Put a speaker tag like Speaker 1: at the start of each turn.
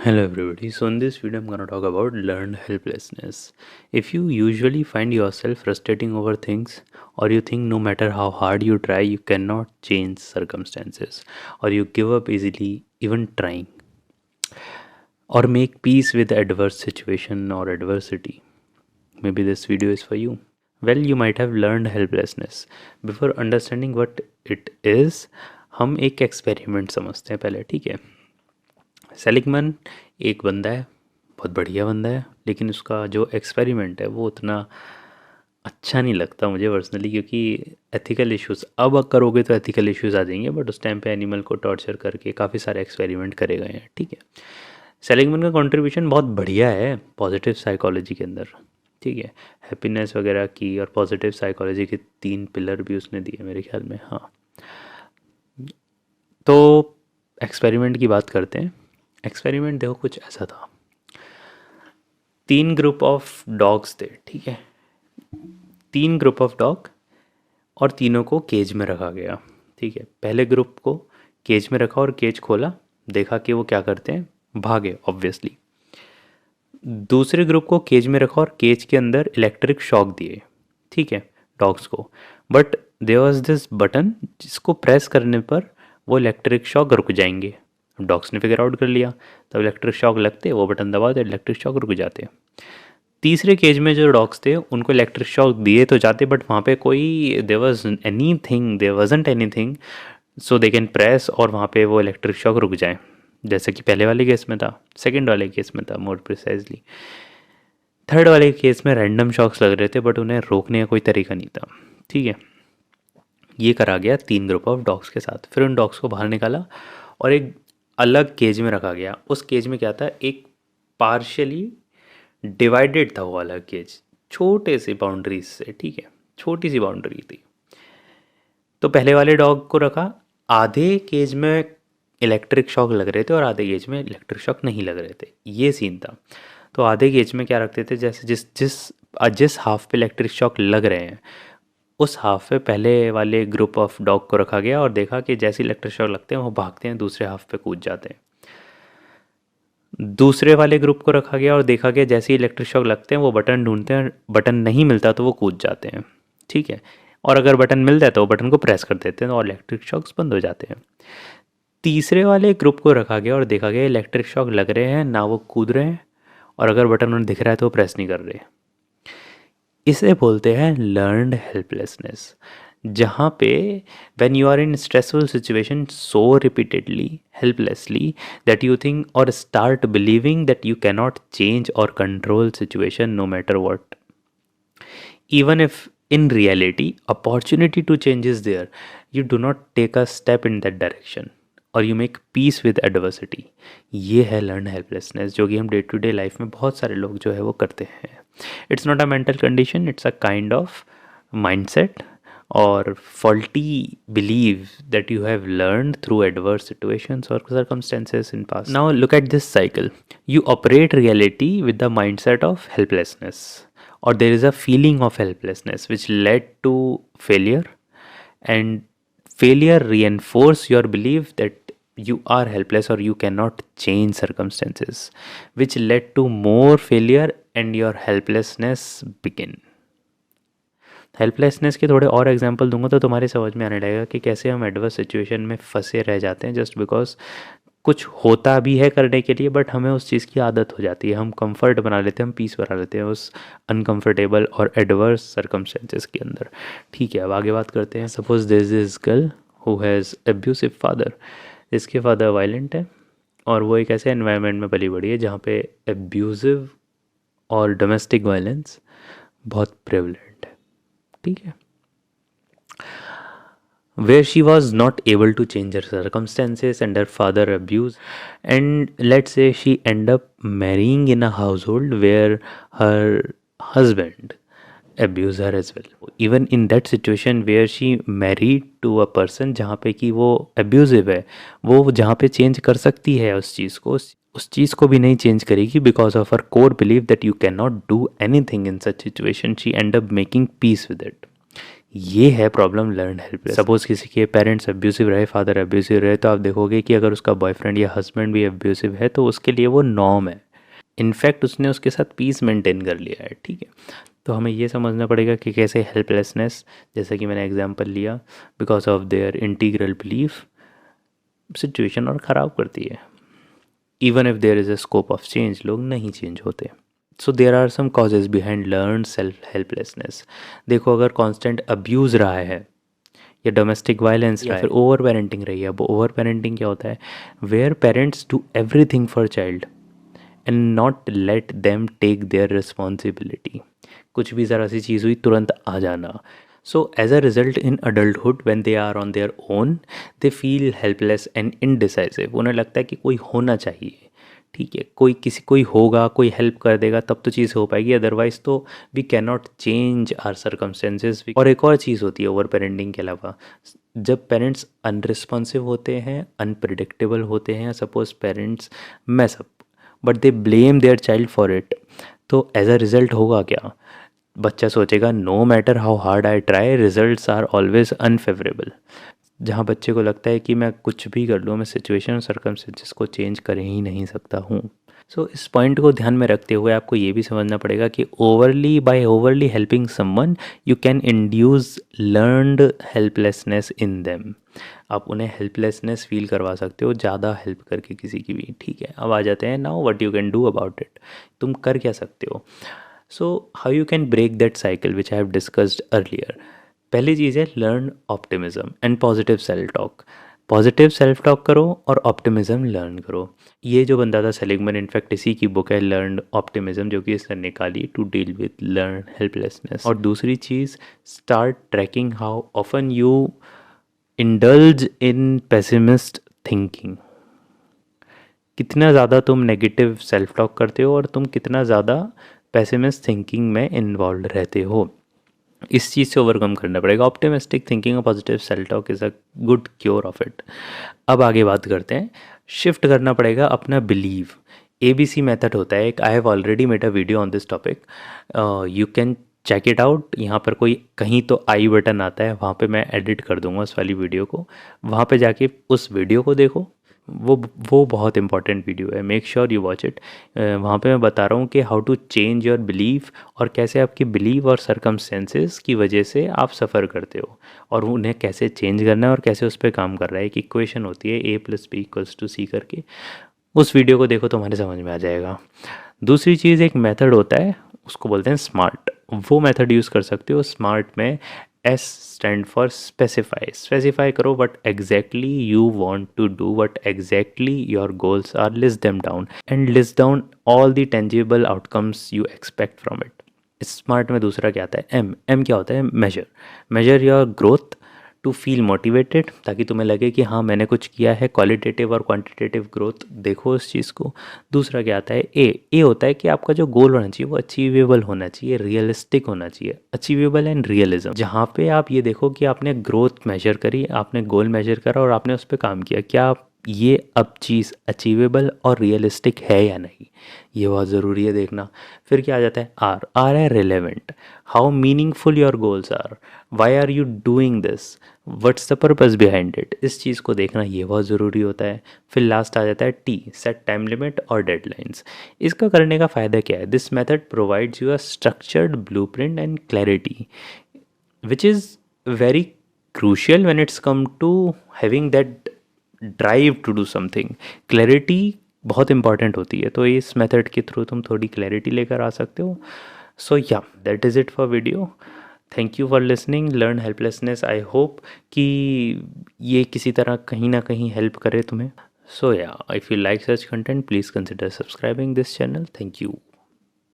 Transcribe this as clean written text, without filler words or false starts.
Speaker 1: Hello everybody. So in this video I'm going to talk about learned helplessness. If you usually find yourself frustrating over things, or you think no matter how hard you try you cannot change circumstances, or you give up easily even trying, or make peace with adverse situation or adversity, maybe this video is for you. Well, you might have learned helplessness. Before understanding what it is, हम एक experiment समझते हैं पहले, ठीक है। Seligman एक बंदा है, बहुत बढ़िया बंदा है, लेकिन उसका जो एक्सपेरिमेंट है वो उतना अच्छा नहीं लगता मुझे पर्सनली, क्योंकि एथिकल इश्यूज अब करोगे तो एथिकल इश्यूज आ जाएंगे, बट उस टाइम पे एनिमल को टॉर्चर करके काफ़ी सारे एक्सपेरिमेंट करे गए हैं, ठीक है। सेलिगमन का कंट्रीब्यूशन बहुत बढ़िया है पॉजिटिव साइकोलॉजी के अंदर, ठीक है। हैप्पीनेस वगैरह की और पॉजिटिव साइकोलॉजी के 3 पिलर भी उसने दिए मेरे ख्याल में, हाँ। तो एक्सपेरिमेंट की बात करते हैं। एक्सपेरिमेंट देखो कुछ ऐसा था। 3 ग्रुप ऑफ डॉग्स थे, ठीक है। 3 ग्रुप ऑफ डॉग, और तीनों को केज में रखा गया, ठीक है। पहले ग्रुप को केज में रखा और केज खोला, देखा कि वो क्या करते हैं, भागे ऑब्वियसली। दूसरे ग्रुप को केज में रखा और केज के अंदर इलेक्ट्रिक शॉक दिए, ठीक है, डॉग्स को। But there was this button जिसको प्रेस करने पर वो इलेक्ट्रिक शॉक रुक जाएंगे। डॉग्स ने फिगर आउट कर लिया, तब इलेक्ट्रिक शॉक लगते, वो बटन दबाते, इलेक्ट्रिक शॉक रुक जाते। तीसरे केज में जो डॉग्स थे उनको इलेक्ट्रिक शॉक दिए तो जाते, बट वहाँ पे कोई there wasn't anything so they can press और वहाँ पे वो इलेक्ट्रिक शॉक रुक जाए, जैसे कि पहले वाले केस में था, सेकंड वाले केस में था मोर प्रिसाइजली। थर्ड वाले केस में रैंडम शॉक्स लग रहे थे, बट उन्हें रोकने का कोई तरीका नहीं था, ठीक है। ये करा गया 3 ग्रुप ऑफ डॉग्स के साथ। फिर उन डॉग्स को बाहर निकाला और एक अलग केज में रखा गया। उस केज में क्या था, एक पार्शियली डिवाइडेड था वो अलग केज, छोटे से बाउंड्रीज से, ठीक है, छोटी सी बाउंड्री थी। तो पहले वाले डॉग को रखा, आधे केज में इलेक्ट्रिक शॉक लग रहे थे और आधे केज में इलेक्ट्रिक शॉक नहीं लग रहे थे, ये सीन था। तो आधे केज में क्या रखते थे, जैसे जिस जिस जिस हाफ पे इलेक्ट्रिक शॉक लग रहे हैं उस हाफ पे पहले वाले ग्रुप ऑफ डॉग को रखा गया और देखा कि जैसे इलेक्ट्रिक शॉक लगते हैं वो भागते हैं, दूसरे हाफ पे कूद जाते हैं। दूसरे वाले ग्रुप को रखा गया और देखा गया जैसे ही इलेक्ट्रिक शॉक लगते हैं वो बटन ढूंढते हैं, बटन नहीं मिलता तो वो कूद जाते हैं, ठीक है। और अगर बटन मिल जाए तो वो बटन को प्रेस कर देते हैं और इलेक्ट्रिक शॉक्स बंद हो जाते हैं। तीसरे वाले ग्रुप को रखा गया और देखा गया इलेक्ट्रिक शॉक लग रहे हैं ना, वो कूद रहे हैं, और अगर बटन उन्हें दिख रहा है तो वो प्रेस नहीं कर रहे। इसे बोलते हैं लर्नड हेल्पलेसनेस, जहाँ पे when you are in stressful situation so repeatedly helplessly that you think or start believing that you cannot change or control situation no matter what, even if in reality opportunity to change is there, you do not take a step in that direction और you make peace with adversity. ये है learn helplessness, जो कि हम day to day life में बहुत सारे लोग जो है वो करते हैं। It's not a mental condition, it's a kind of mindset और faulty belief that you have learned through adverse situations or circumstances in past. Now look at this cycle. You operate reality with the mindset of helplessness, or there is a feeling of helplessness which led to failure, and failure reinforce your belief that you are helpless or you cannot change circumstances, which led to more failure and your helplessness begin. Helplessness के थोड़े और example दूंगा तो तुम्हारे समझ में आने लगेगा कि कैसे हम एडवर्स सिचुएशन में फंसे रह जाते हैं जस्ट बिकॉज कुछ होता भी है करने के लिए, बट हमें उस चीज़ की आदत हो जाती है, हम कंफर्ट बना लेते हैं, हम पीस बना लेते हैं उस अनकंफर्टेबल और एडवर्स सर्कमस्टेंसेस के अंदर, ठीक है। अब आगे बात करते हैं। Suppose this is girl who has abusive father, इसके फादर वायलेंट है और वो एक ऐसे एनवायरनमेंट में पली बड़ी है जहाँ पे एब्यूजिव और डोमेस्टिक वायलेंस बहुत प्रेवलेंट है, ठीक है। Where she was not able to change her circumstances and her father abuse, and let's say she end up marrying in a household where her husband abuse her as well. Even in that situation where she married to a person जहाँ पे कि वो abusive है, वो जहाँ पे change कर सकती है उस चीज़ को, उस चीज़ को भी नहीं चेंज करेगी because of her core belief that you cannot do anything in such situation. She end up making peace with it. ये है प्रॉब्लम लर्न हेल्पलेस। सपोज किसी के पेरेंट्स अब्यूसिव रहे, फादर अब्यूसिव रहे, तो आप देखोगे कि अगर उसका बॉयफ्रेंड या हस्बैंड भी अब्यूसिव है तो उसके लिए वो नॉर्म है। इनफैक्ट उसने उसके साथ पीस मेंटेन कर लिया है, ठीक है। तो हमें ये समझना पड़ेगा कि कैसे हेल्पलेसनेस, जैसा कि मैंने एग्जांपल लिया, because of their integral belief situation और ख़राब करती है। Even if there is a scope of change, लोग नहीं चेंज होते। So there are some causes behind learn self helplessness. देखो, अगर कॉन्स्टेंट अब्यूज़ रहा है या डोमेस्टिक वायलेंस रहा है, फिर ओवर पेरेंटिंग रही है। अब ओवर पेरेंटिंग क्या होता है? Where parents do everything for child and not let them take their responsibility. कुछ भी ज़रा सी चीज़ हुई तुरंत आ जाना। So as a result in adulthood when they are on their own, they feel helpless and indecisive. उन्हें लगता है कि कोई होना चाहिए, ठीक है, कोई होगा, कोई हेल्प कर देगा तब तो चीज़ हो पाएगी, अदरवाइज तो we can not change our circumstances. और एक और चीज़ होती है ओवर पेरेंटिंग के अलावा, जब पेरेंट्स अनरिस्पॉन्सिव होते हैं, अनप्रडिक्टेबल होते हैं, suppose parents mess up but they blame their child for it, तो एज अ रिज़ल्ट होगा क्या? बच्चा सोचेगा no matter how hard I try, results are always unfavourable. जहाँ बच्चे को लगता है कि मैं कुछ भी कर लूँ, मैं सिचुएशन और सर्कमस्टेंसेस को चेंज कर ही नहीं सकता हूँ। सो इस पॉइंट को ध्यान में रखते हुए आपको ये भी समझना पड़ेगा कि overly helping someone you can induce learned helplessness in them. आप उन्हें हेल्पलेसनेस फील करवा सकते हो ज़्यादा हेल्प करके किसी की भी, ठीक है। अब आ जाते हैं now what you can do about it. तुम कर क्या सकते हो? So how you can break that cycle which I have discussed earlier. पहली चीज़ है learn optimism and positive self talk. Positive self talk करो और ऑप्टिमिज्म लर्न करो। ये जो बंदा था सेलिगमैन, इनफैक्ट इसी की बुक है लर्न ऑप्टिमिज्म, जो कि इसने निकाली to deal with learn helplessness. और दूसरी चीज़, start tracking how often you indulge in pessimist thinking. कितना ज़्यादा तुम नेगेटिव सेल्फ टॉक करते हो और तुम कितना ज़्यादा पेसिमिस्ट थिंकिंग में इन्वॉल्व रहते हो, इस चीज़ से ओवरकम करना पड़ेगा। ऑप्टिमिस्टिक थिंकिंग और positive self talk is a good cure of it. अब आगे बात करते हैं, शिफ्ट करना पड़ेगा अपना बिलीव। ABC मेथड होता है एक, I have already made a video on this topic, you can check it out. यहाँ पर कोई कहीं तो आई बटन आता है, वहाँ पे मैं एडिट कर दूंगा उस वाली वीडियो को, वहाँ पे जाके उस वीडियो को देखो। वो बहुत इंपॉर्टेंट वीडियो है, make sure you watch it. वहाँ पे मैं बता रहा हूँ कि how to change your believe और कैसे आपकी बिलीव और सर्कमस्टेंसेस की वजह से आप सफ़र करते हो और उन्हें कैसे चेंज करना है और कैसे उस पर काम कर रहा है। एक इक्वेशन होती है A+B=C करके, उस वीडियो को देखो तो हमारे समझ में आ जाएगा। दूसरी चीज़, एक मेथड होता है उसको बोलते हैं स्मार्ट। वो मेथड यूज़ कर सकते हो। स्मार्ट में S stand for specify. Specify करो what exactly you want to what what exactly your goals are, list them down and list down all the tangible outcomes you expect from it. Smart में दूसरा क्या आता है? M क्या होता है? Measure. Measure your growth to feel motivated, ताकि तुम्हें लगे कि हाँ मैंने कुछ किया है। क्वालिटेटिव और क्वांटिटेटिव ग्रोथ देखो उस चीज़ को। दूसरा क्या आता है? ए होता है कि आपका जो गोल होना चाहिए वो अचीवेबल होना चाहिए, रियलिस्टिक होना चाहिए। अचीवेबल एंड रियलिज्म, जहाँ पे आप ये देखो कि आपने ग्रोथ मेजर करी, आपने गोल मेजर करा और आपने उस पर काम किया, क्या ये अब चीज़ अचीवेबल और रियलिस्टिक है या नहीं, ये बहुत ज़रूरी है देखना। फिर क्या आ जाता है? आर है relevant. How meaningful your goals are, why are you doing this, what's the purpose behind it, इस चीज़ को देखना ये बहुत ज़रूरी होता है। फिर लास्ट आ जाता है T, सेट टाइम लिमिट और डेडलाइंस। इसका करने का फ़ायदा क्या है? This method provides you a structured blueprint and clarity which is very crucial when it's come to having that drive to do something. Clarity बहुत इंपॉर्टेंट होती है, तो इस मेथड के थ्रू तुम थोड़ी क्लैरिटी लेकर आ सकते हो। सो या that is it for video. Thank you for listening learn helplessness. I hope कि ये किसी तरह कहीं ना कहीं हेल्प करे तुम्हें। सो या, if you like such content please consider subscribing this channel. Thank you.